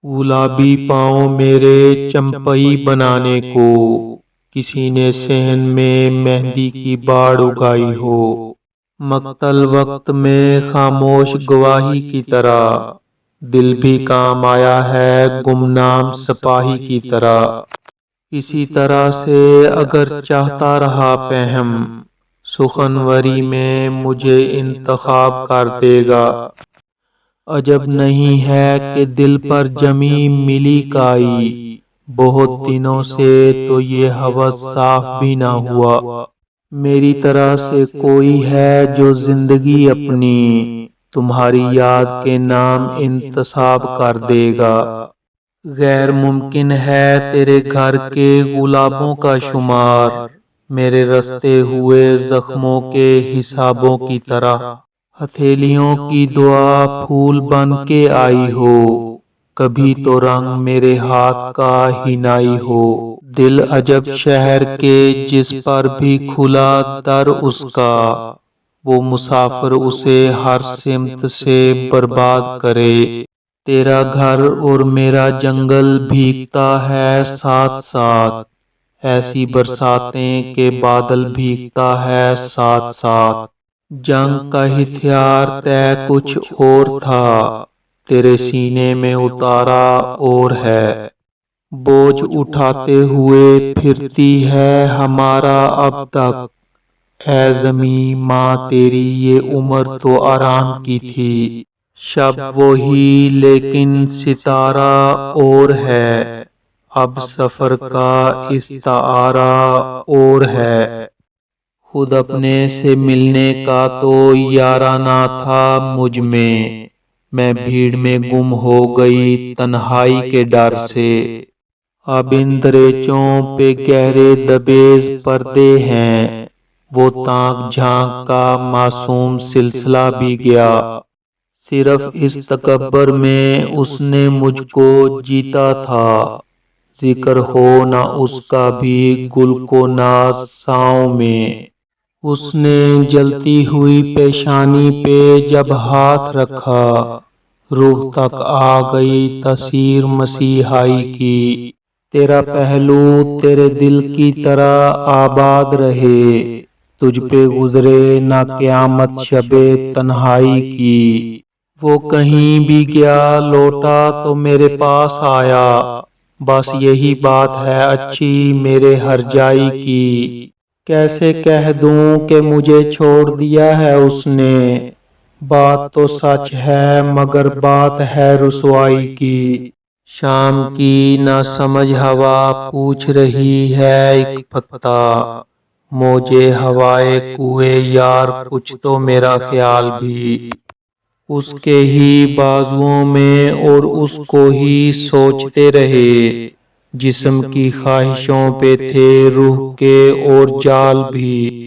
گلابی پاؤں میرے چمپئی بنانے کو، کسی نے صحن میں مہندی کی باڑ اگائی ہو۔ مقتل وقت میں خاموش گواہی کی طرح، دل بھی کام آیا ہے گمنام سپاہی کی طرح۔ اسی طرح سے اگر چاہتا رہا پہم، سخنوری میں مجھے انتخاب کر دے گا۔ عجب نہیں ہے کہ دل پر جمی ملی کائی، بہت دنوں سے تو یہ ہوس صاف بھی نہ ہوا۔ میری طرح سے کوئی ہے جو زندگی اپنی تمہاری یاد کے نام انتصاب کر دے گا۔ غیر ممکن ہے تیرے گھر کے گلابوں کا شمار، میرے رستے ہوئے زخموں کے حسابوں کی طرح۔ ہتھیلیوں کی دعا پھول بن کے آئی ہو، کبھی تو رنگ میرے ہاتھ کا ہنائی ہو۔ دل عجب شہر کے جس پر بھی کھلا در اس کا، وہ مسافر اسے ہر سمت سے برباد کرے۔ تیرا گھر اور میرا جنگل بھیگتا ہے ساتھ ساتھ، ایسی برساتیں کہ بادل بھیگتا ہے ساتھ ساتھ۔ جنگ کا ہتھیار طے کچھ اور تھا، تیرے سینے میں اتارا اور ہے۔ بوجھ اٹھاتے ہوئے پھرتی ہے ہمارا اب تک، اے زمیں ماں تیری یہ عمر تو آرام کی تھی۔ شب وہی لیکن ستارہ اور ہے، اب سفر کا استعارہ اور ہے۔ خود اپنے سے ملنے کا تو یارانہ تھا مجھ میں بھیڑ میں گم ہو گئی تنہائی کے ڈر سے۔ اب ان دریچوں پہ گہرے دبیز پردے ہیں، وہ تانک جھانک کا معصوم سلسلہ بھی گیا۔ صرف اس تکبر میں اس نے مجھ کو جیتا تھا، ذکر ہو نہ اس کا بھی گل کو ناز ساؤں میں۔ اس نے جلتی ہوئی پیشانی پہ جب ہاتھ رکھا، روح تک آ گئی تاثیر مسیحائی کی۔ تیرا پہلو تیرے دل کی طرح آباد رہے، تجھ پہ گزرے نہ قیامت شب تنہائی کی۔ وہ کہیں بھی گیا لوٹا تو میرے پاس آیا، بس یہی بات ہے اچھی میرے ہر جائی کی۔ کیسے کہہ دوں کہ مجھے چھوڑ دیا ہے اس نے، بات تو سچ ہے مگر بات ہے رسوائی کی۔ شام کی نہ سمجھ ہوا پوچھ رہی ہے ایک پتا، موجے ہوائے کوئے یار کچھ تو میرا خیال بھی۔ اس کے ہی بازوؤں میں اور اس کو ہی سوچتے رہے، جسم کی خواہشوں پہ تھے روح کے اور جال بھی۔